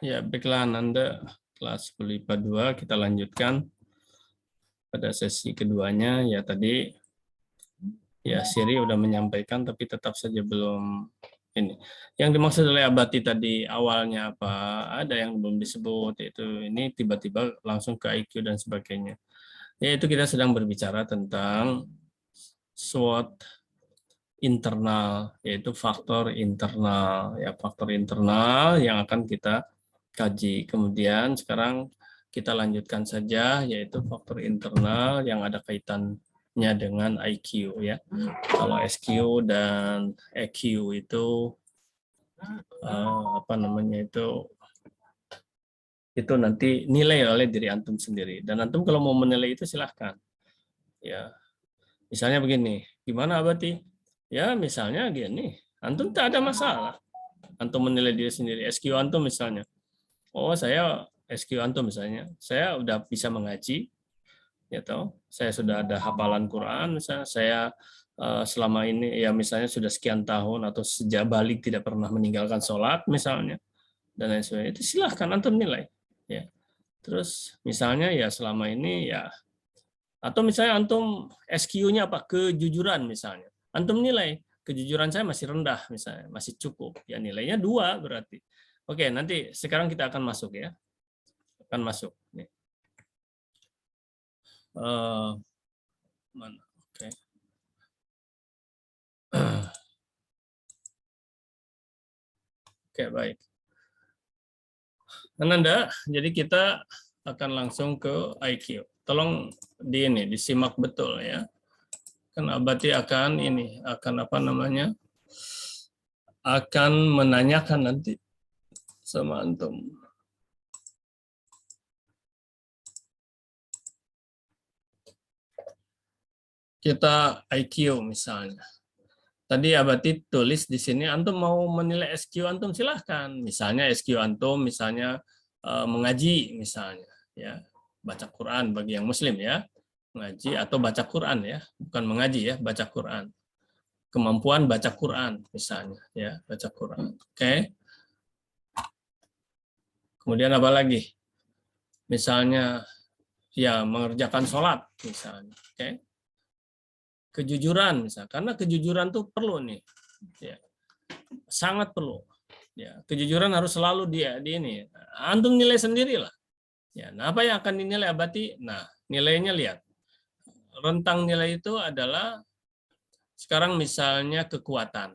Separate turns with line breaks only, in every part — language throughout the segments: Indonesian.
Ya, baiklah Nanda, kelas 10 IPA 2 kita lanjutkan pada sesi keduanya. Ya tadi ya Siri udah menyampaikan tapi tetap saja belum ini. Yang dimaksud oleh Abati tadi awalnya apa? Ada yang belum disebut, yaitu ini tiba-tiba langsung ke IQ dan sebagainya. Yaitu kita sedang berbicara tentang SWOT internal, yaitu faktor internal. Ya, faktor internal yang akan kita kaji. Kemudian sekarang kita lanjutkan saja, yaitu faktor internal yang ada kaitannya dengan IQ ya. Kalau SQ dan EQ itu apa namanya itu nanti nilai oleh diri antum sendiri. Dan antum kalau mau menilai itu silahkan. Ya, misalnya begini, gimana Abati? Ya, misalnya gini, antum tak ada masalah. Antum menilai diri sendiri. SQ antum misalnya. Oh, saya SQ antum misalnya. Saya udah bisa mengaji, ya toh. Saya sudah ada hafalan Quran, misalnya saya selama ini ya misalnya sudah sekian tahun atau sejak balik tidak pernah meninggalkan sholat misalnya dan lain sebagainya. Itu silahkan antum nilai. Ya. Terus misalnya ya selama ini ya atau misalnya antum SQ-nya apa? Kejujuran misalnya. Antum nilai kejujuran saya masih rendah misalnya, masih cukup. Ya nilainya 2 berarti. Oke, nanti sekarang kita akan masuk ya. Akan masuk. Nih. Mana? Oke. Oke, baik. Ananda, jadi kita akan langsung ke IQ. Tolong disimak betul ya. Kan Abati akan akan apa namanya? Akan menanyakan nanti sama antum. Kita IQ misalnya. Tadi Abati tulis di sini antum mau menilai SQ antum silahkan. Misalnya SQ antum misalnya mengaji misalnya ya. Baca Quran bagi yang muslim ya. Mengaji atau baca Quran ya, bukan mengaji ya, baca Quran. Kemampuan baca Quran misalnya ya, baca Quran. Oke. Kemudian apa lagi? Misalnya ya mengerjakan sholat misalnya. Oke. Kejujuran misalnya, karena kejujuran tuh perlu nih. Ya. Sangat perlu. Ya, kejujuran harus selalu di ini. Antum nilai sendirilah. Ya, nah apa yang akan dinilai Abati? Nah, nilainya lihat. Rentang nilai itu adalah sekarang misalnya kekuatan.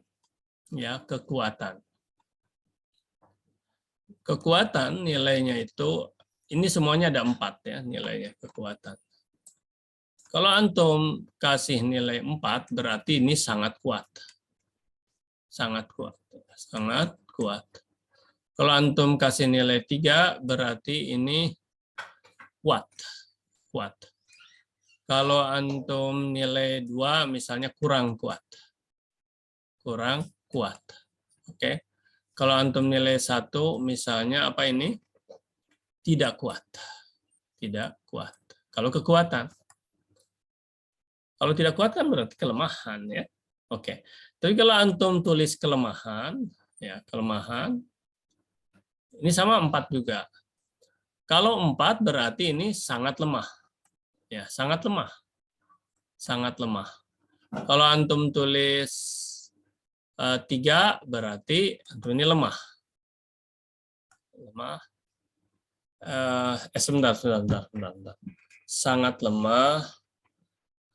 Ya, kekuatan. Kekuatan nilainya itu ini semuanya ada 4 ya nilainya kekuatan. Kalau antum kasih nilai 4 berarti ini sangat kuat. Sangat kuat. Sangat kuat. Kalau antum kasih nilai 3 berarti ini kuat. Kuat. Kalau antum nilai 2 misalnya kurang kuat. Kurang kuat. Oke. Kalau antum nilai 1 misalnya apa ini? Tidak kuat. Tidak kuat. Kalau kekuatan. Kalau tidak kuat kan berarti kelemahan ya. Oke. Tapi kalau antum tulis kelemahan, ya kelemahan, ini sama 4 juga. Kalau 4 berarti ini sangat lemah. Ya, sangat lemah. Sangat lemah. Kalau antum tulis 3 berarti antum ini lemah. Lemah. Sebentar. Sangat lemah.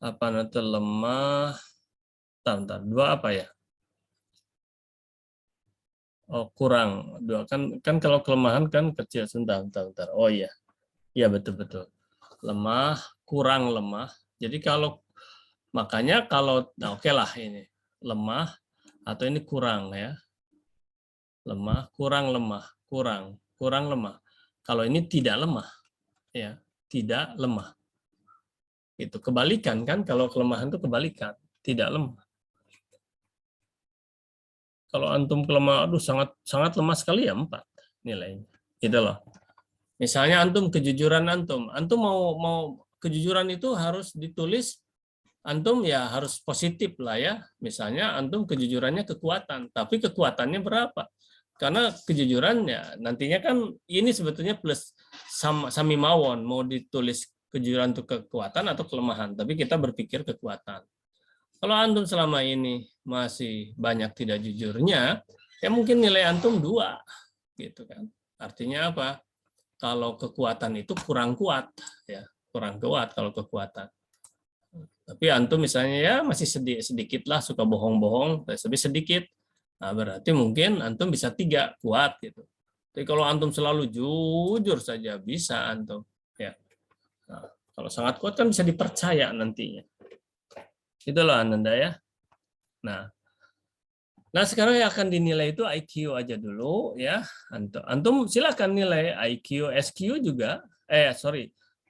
Apa nanti lemah? Bentar. 2 apa ya? Oh, kurang. 2 kan kalau kelemahan kan kecil. Sebentar. Oh iya. Iya betul. Lemah, kurang lemah. Jadi makanya kalau nah oke lah ini. Lemah atau ini kurang ya. Lemah, kurang lemah, kurang lemah. Kalau ini tidak lemah ya, tidak lemah. Itu kebalikan kan, kalau kelemahan itu kebalikan, tidak lemah. Kalau antum kelemah, aduh sangat lemah sekali ya 4 nilainya. Gitu loh. Misalnya antum kejujuran antum mau kejujuran itu harus ditulis antum ya harus positif lah ya. Misalnya antum kejujurannya kekuatan, tapi kekuatannya berapa? Karena kejujurannya nantinya kan ini sebetulnya plus sami mawon, mau ditulis kejujuran itu kekuatan atau kelemahan, tapi kita berpikir kekuatan. Kalau antum selama ini masih banyak tidak jujurnya, ya mungkin nilai antum 2 gitu kan. Artinya apa? Kalau kekuatan itu kurang kuat, ya kurang kuat kalau kekuatan. Tapi antum misalnya ya masih sedikit lah suka bohong-bohong, tapi sedikit. Nah, berarti mungkin antum bisa 3 kuat gitu. Tapi kalau antum selalu jujur saja bisa antum, ya. Nah, kalau sangat kuat kan bisa dipercaya nantinya. Itulah Ananda ya. Nah sekarang yang akan dinilai itu IQ aja dulu ya. Antum silakan nilai IQ, SQ juga.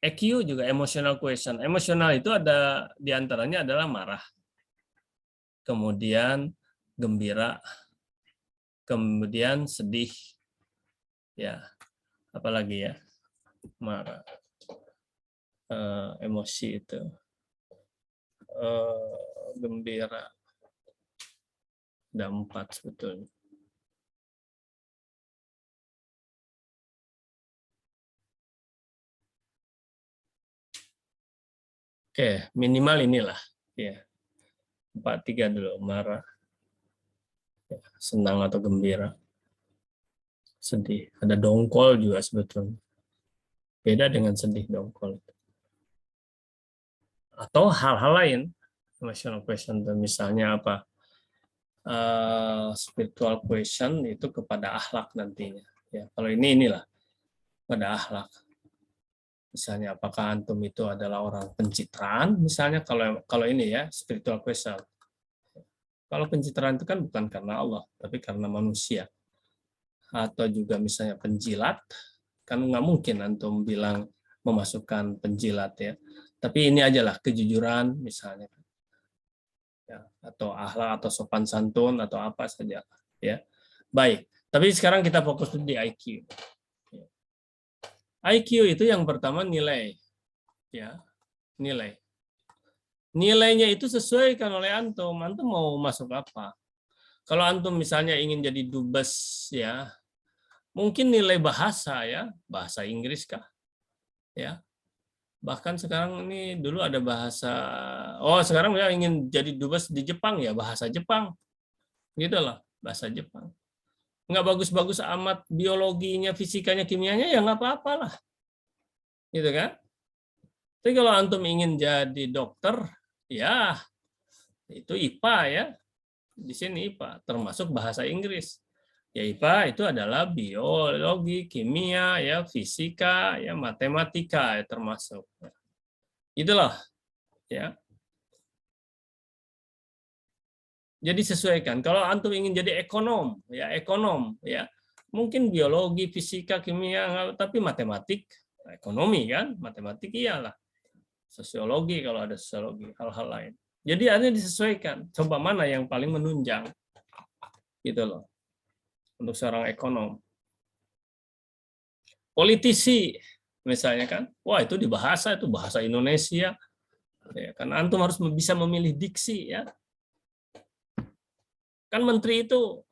EQ juga emotional question. Emosional itu ada diantaranya adalah marah, kemudian gembira, kemudian sedih, ya, apalagi ya, marah, emosi itu, gembira, ada 4 sebetulnya. Oke, minimal inilah, ya, 4-3 dulu, marah, ya, senang atau gembira, sedih, ada dongkol juga sebetulnya. Beda dengan sedih dongkol. Atau hal-hal lain, emotional question, misalnya apa? Spiritual question itu kepada akhlak nantinya. Ya, kalau inilah pada akhlak. Misalnya apakah antum itu adalah orang pencitraan? Misalnya kalau ini ya spiritual question. Kalau pencitraan itu kan bukan karena Allah, tapi karena manusia. Atau juga misalnya penjilat, kan nggak mungkin antum bilang memasukkan penjilat ya. Tapi ini ajalah kejujuran misalnya. Ya, atau akhlak atau sopan santun atau apa saja ya. Baik, tapi sekarang kita fokus di IQ. IQ itu yang pertama nilai ya, nilai. Nilainya itu sesuaikan oleh antum. Antum mau masuk apa? Kalau antum misalnya ingin jadi dubes ya, mungkin nilai bahasa ya, bahasa Inggris kah? Ya. Bahkan sekarang ini dulu ada bahasa, sekarang ya ingin jadi dubes di Jepang ya, bahasa Jepang. Gitu loh, bahasa Jepang. Nggak bagus-bagus amat biologinya, fisikanya, kimianya, ya nggak apa-apa lah. Gitu kan? Tapi kalau antum ingin jadi dokter, ya itu IPA ya. Di sini IPA, termasuk bahasa Inggris. Ya IPA itu adalah biologi, kimia, ya fisika, ya matematika ya, termasuk. Itulah ya. Jadi sesuaikan. Kalau antum ingin jadi ekonom, ya mungkin biologi, fisika, kimia, tapi matematik, ekonomi kan, matematik iyalah. Sosiologi kalau ada sosiologi, hal-hal lain. Jadi hanya disesuaikan. Coba mana yang paling menunjang, gitu loh, untuk seorang ekonom. Politisi, misalnya kan, wah itu di bahasa, itu bahasa Indonesia. Ya, kan antum harus bisa memilih diksi ya. Kan menteri itu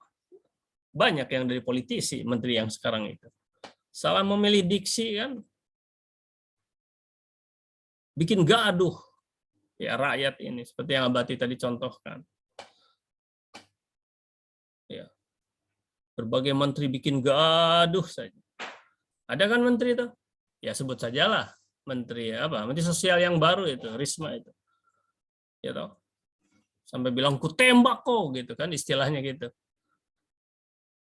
banyak yang dari politisi, menteri yang sekarang itu. Salah memilih diksi kan bikin gaduh ya rakyat ini, seperti yang Abati tadi contohkan. Ya. Berbagai menteri bikin gaduh saja. Ada kan menteri itu? Ya sebut sajalah menteri apa? Menteri sosial yang baru itu, Risma itu. Ya toh. Sampai bilang ku tembak kok gitu kan istilahnya gitu.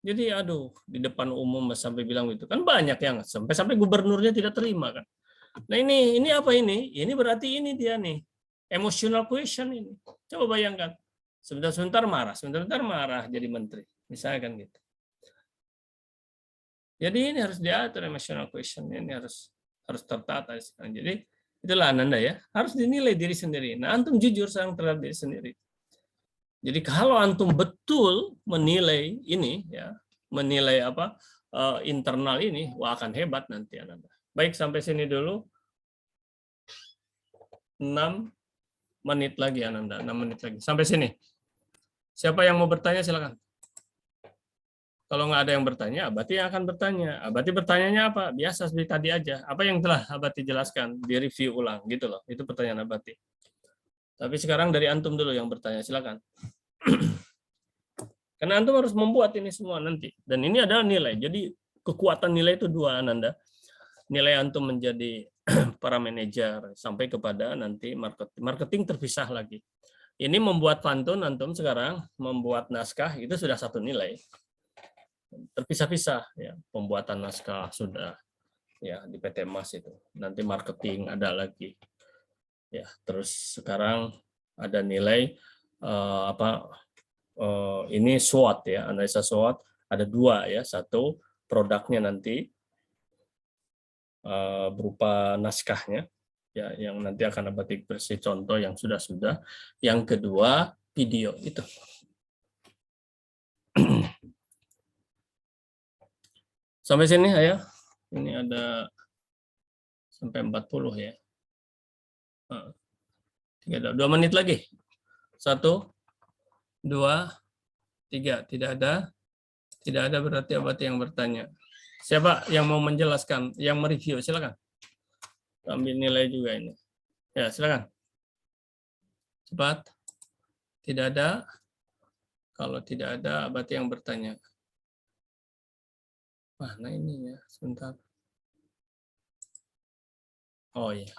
Jadi aduh di depan umum sampai bilang gitu kan banyak yang sampai gubernurnya tidak terima kan. Nah ini apa ini? Ini berarti ini dia nih emotional question ini. Coba bayangkan sebentar sebentar marah jadi menteri misalnya kan gitu. Jadi ini harus diatur emotional question ini harus tertata sekarang. Jadi itulah Ananda ya harus dinilai diri sendiri. Nah antum jujur terhadap diri sendiri. Jadi kalau antum betul menilai ini ya, menilai apa internal ini, wah akan hebat nanti Ananda. Baik sampai sini dulu. 6 menit lagi Ananda, 6 menit lagi. Sampai sini. Siapa yang mau bertanya silakan. Kalau nggak ada yang bertanya, Abati yang akan bertanya. Abati bertanyanya apa? Biasa seperti tadi aja. Apa yang telah Abati jelaskan, direview ulang, gitu loh. Itu pertanyaan Abati. Tapi sekarang dari antum dulu yang bertanya, silakan. Karena antum harus membuat ini semua nanti. Dan ini adalah nilai. Jadi kekuatan nilai itu dua, Ananda. Nilai antum menjadi para manajer sampai kepada nanti marketing terpisah lagi. Ini membuat pantun antum sekarang, membuat naskah itu sudah satu nilai. Terpisah-pisah ya, pembuatan naskah sudah ya di PT Mas itu. Nanti marketing ada lagi. Ya, terus sekarang ada nilai ini SWOT ya, analisa SWOT ada dua ya, satu produknya nanti berupa naskahnya ya, yang nanti akan Abati versi contoh yang sudah. Yang kedua video itu. Sampai sini ya. Ini ada sampai 40 ya. 2 menit lagi. 1, 2, 3. Tidak ada. Tidak ada berarti Abati yang bertanya. Siapa yang mau menjelaskan, yang mereview, silakan. Ambil nilai juga ini. Ya, silakan. Cepat. Tidak ada. Kalau tidak ada, Abati yang bertanya. Mana ini ya? Sebentar. Oh iya.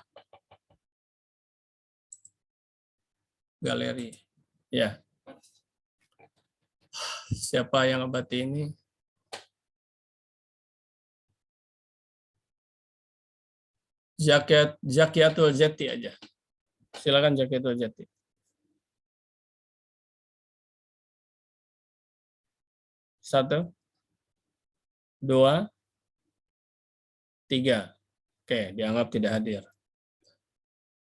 Galeri. Ya. Siapa yang Abati ini? Zakiatul Zeti aja. Silakan Zakiatul Zeti. 1, 2, 3. Oke, dianggap tidak hadir.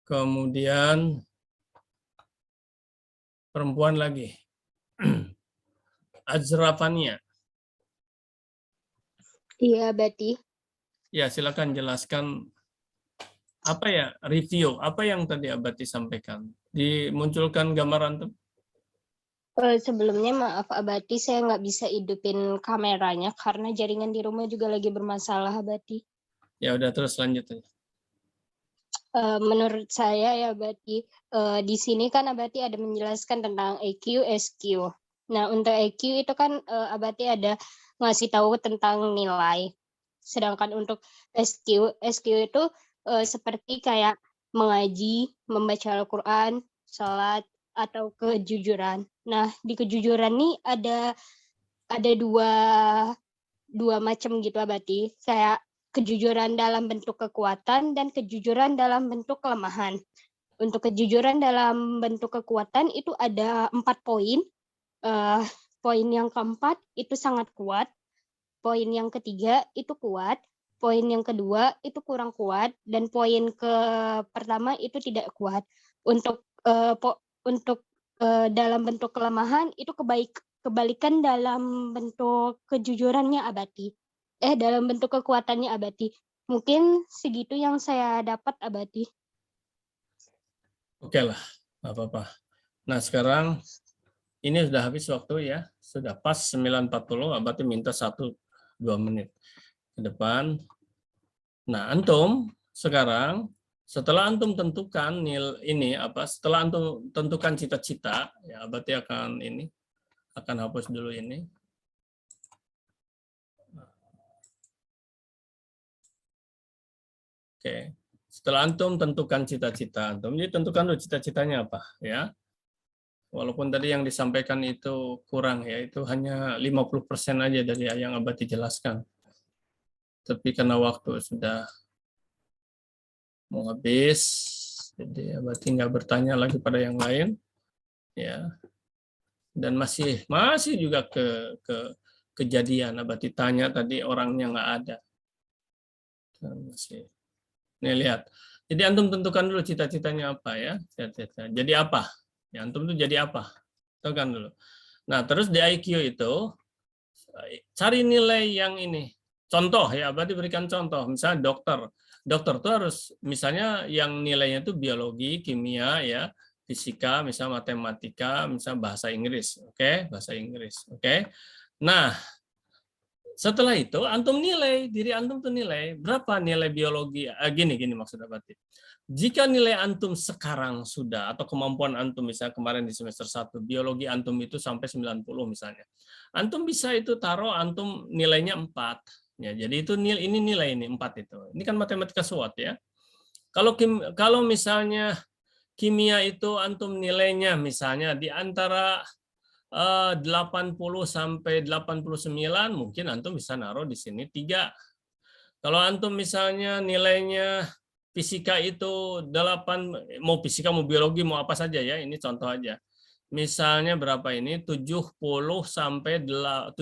Kemudian perempuan lagi. Azrafania.
Iya, Abati.
Ya, silakan jelaskan apa ya review, apa yang tadi Abati sampaikan. Dimunculkan gambaran tuh.
Sebelumnya maaf Abati, saya nggak bisa hidupin kameranya karena jaringan di rumah juga lagi bermasalah, Abati.
Ya udah, terus lanjut aja.
Menurut saya ya Abati, di sini kan Abati ada menjelaskan tentang EQ, SQ. Nah, untuk EQ itu kan Abati ada ngasih tahu tentang nilai. Sedangkan untuk SQ itu seperti kayak mengaji, membaca Al-Quran, sholat, atau kejujuran. Nah, di kejujuran nih ada dua macam gitu Abati. Kayak kejujuran dalam bentuk kekuatan dan kejujuran dalam bentuk kelemahan. Untuk kejujuran dalam bentuk kekuatan itu ada 4 poin. Poin yang keempat itu sangat kuat. Poin yang ketiga itu kuat. Poin yang kedua itu kurang kuat. Dan poin pertama itu tidak kuat. Untuk dalam bentuk kelemahan itu kebalikan dalam bentuk kejujurannya Abati. Dalam bentuk kekuatannya Abati. Mungkin segitu yang saya dapat Abati.
Oke lah, nggak apa-apa. Nah, sekarang ini sudah habis waktu ya. Sudah pas 9.40, Abati minta 1-2 menit ke depan. Nah, antum sekarang setelah antum tentukan setelah antum tentukan cita-cita, ya Abati akan hapus dulu ini. Oke. Setelah antum tentukan cita-cita antum, jadi tentukan dulu cita-citanya apa, ya. Walaupun tadi yang disampaikan itu kurang ya, itu hanya 50% aja dari yang Abati jelaskan. Tapi karena waktu sudah mau habis, jadi Abati nggak bertanya lagi pada yang lain, ya. Dan masih juga kejadian Abati tanya tadi orangnya nggak ada. Masih. Nih lihat. Jadi antum tentukan dulu cita-citanya apa ya. Jadi apa? Ya, antum itu jadi apa? Tentukan dulu. Nah, terus di IQ itu cari nilai yang ini. Contoh ya, berarti berikan contoh. Misalnya dokter. Dokter itu harus misalnya yang nilainya itu biologi, kimia ya, fisika, misalnya matematika, misalnya bahasa Inggris. Oke, bahasa Inggris. Oke. Nah, Setelah itu antum nilai, diri antum tuh nilai berapa nilai biologi. Gini maksudnya berarti. Jika nilai antum sekarang sudah atau kemampuan antum misalnya kemarin di semester 1 biologi antum itu sampai 90 misalnya. Antum bisa itu taruh antum nilainya 4. Ya, jadi itu ini nilai ini 4 itu. Ini kan matematika SWOT ya. Kalau misalnya kimia itu antum nilainya misalnya di antara 80 sampai 89 mungkin antum bisa naruh di sini 3. Kalau antum misalnya nilainya fisika itu 8, mau fisika mau biologi mau apa saja ya, ini contoh aja. Misalnya berapa ini 70 sampai 79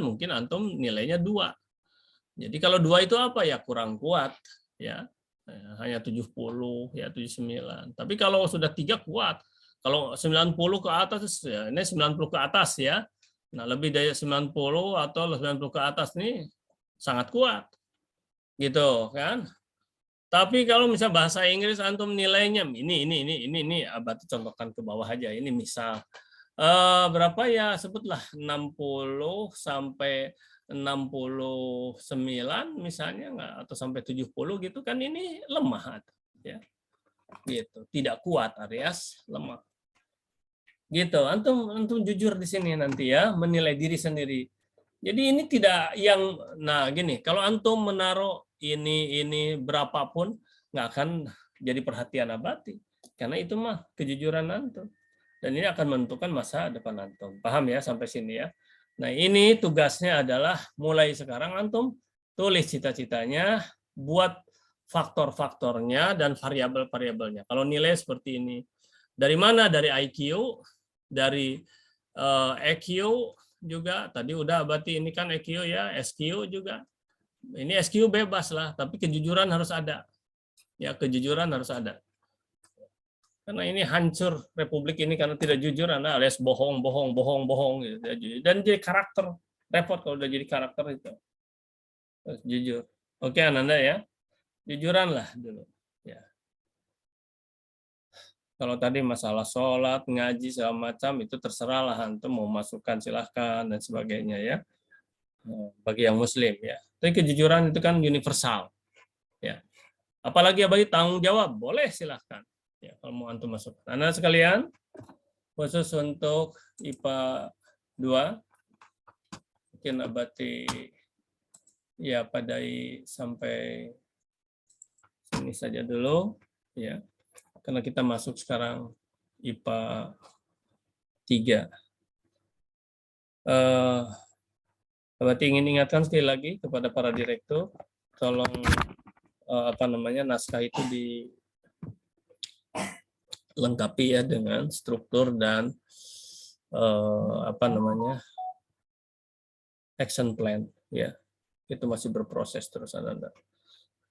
mungkin antum nilainya 2. Jadi kalau 2 itu apa ya, kurang kuat ya. Hanya 70 ya 79. Tapi kalau sudah 3 kuat. Kalau 90 ke atas ya ini 90 ke atas ya. Nah, lebih dari 90 atau 90 ke atas nih sangat kuat. Gitu kan? Tapi kalau misal bahasa Inggris antum nilainya ini berarti contohkan ke bawah aja. Ini misal berapa ya, sebutlah 60 sampai 69 misalnya nggak, atau sampai 70 gitu kan, ini lemah ya. Gitu, tidak kuat alias lemah. Gitu, antum jujur di sini nanti ya, menilai diri sendiri. Jadi ini tidak yang, nah gini, kalau antum menaruh ini berapapun nggak akan jadi perhatian abadi, karena itu mah kejujuran antum. Dan ini akan menentukan masa depan antum. Paham ya sampai sini ya? Nah, ini tugasnya adalah mulai sekarang antum tulis cita-citanya, buat faktor-faktornya dan variabel-variabelnya. Kalau nilai seperti ini. Dari mana? Dari IQ, dari EQ juga. Tadi udah berarti ini kan EQ ya, SQ juga. Ini SQ bebas lah, tapi kejujuran harus ada. Ya, kejujuran harus ada. Karena ini hancur Republik ini karena tidak jujur, Anda alias bohong gitu. Dan jadi karakter, repot kalau udah jadi karakter itu. Harus jujur. Oke, Ananda ya. Jujuran lah dulu. Ya. Kalau tadi masalah sholat, ngaji segala macam itu terserah lah, antum mau masukkan silahkan dan sebagainya ya. Bagi yang muslim ya. Tapi kejujuran itu kan universal. Ya. Apalagi bagi tanggung jawab, boleh silahkan. Ya, kalau mau antum masuk. Anak sekalian, khusus untuk IPA 2, mungkin abadi ya padai sampai sini saja dulu, ya, karena kita masuk sekarang IPA 3. Abadi ingin ingatkan sekali lagi kepada para direktur, tolong naskah itu dilengkapi ya dengan struktur dan action plan ya. Itu masih berproses terus Ananda.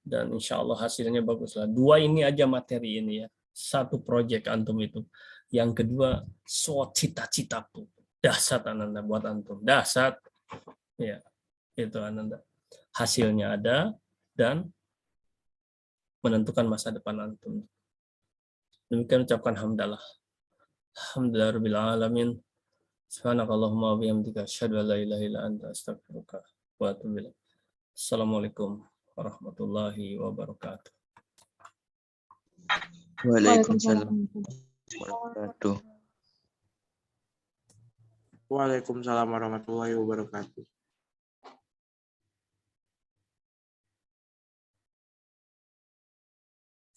Dan insya Allah hasilnya bagus lah. 2 ini aja materi ini ya. 1 proyek antum itu. Yang kedua, cita-citaku. Dahsyat Ananda buat antum. Dahsyat. Ya, itu Ananda. Hasilnya ada dan menentukan masa depan antum. Demikian ucapkan hamdalah. Alhamdulillahirabbil alamin. Subhanakallahumma wa bihamdika asyhadu an la ilaha illa anta astaghfiruka wa atubu ilaik. Assalamualaikum warahmatullahi wabarakatuh.
Waalaikumsalam warahmatullahi wabarakatuh.
Waalaikumsalam warahmatullahi wabarakatuh.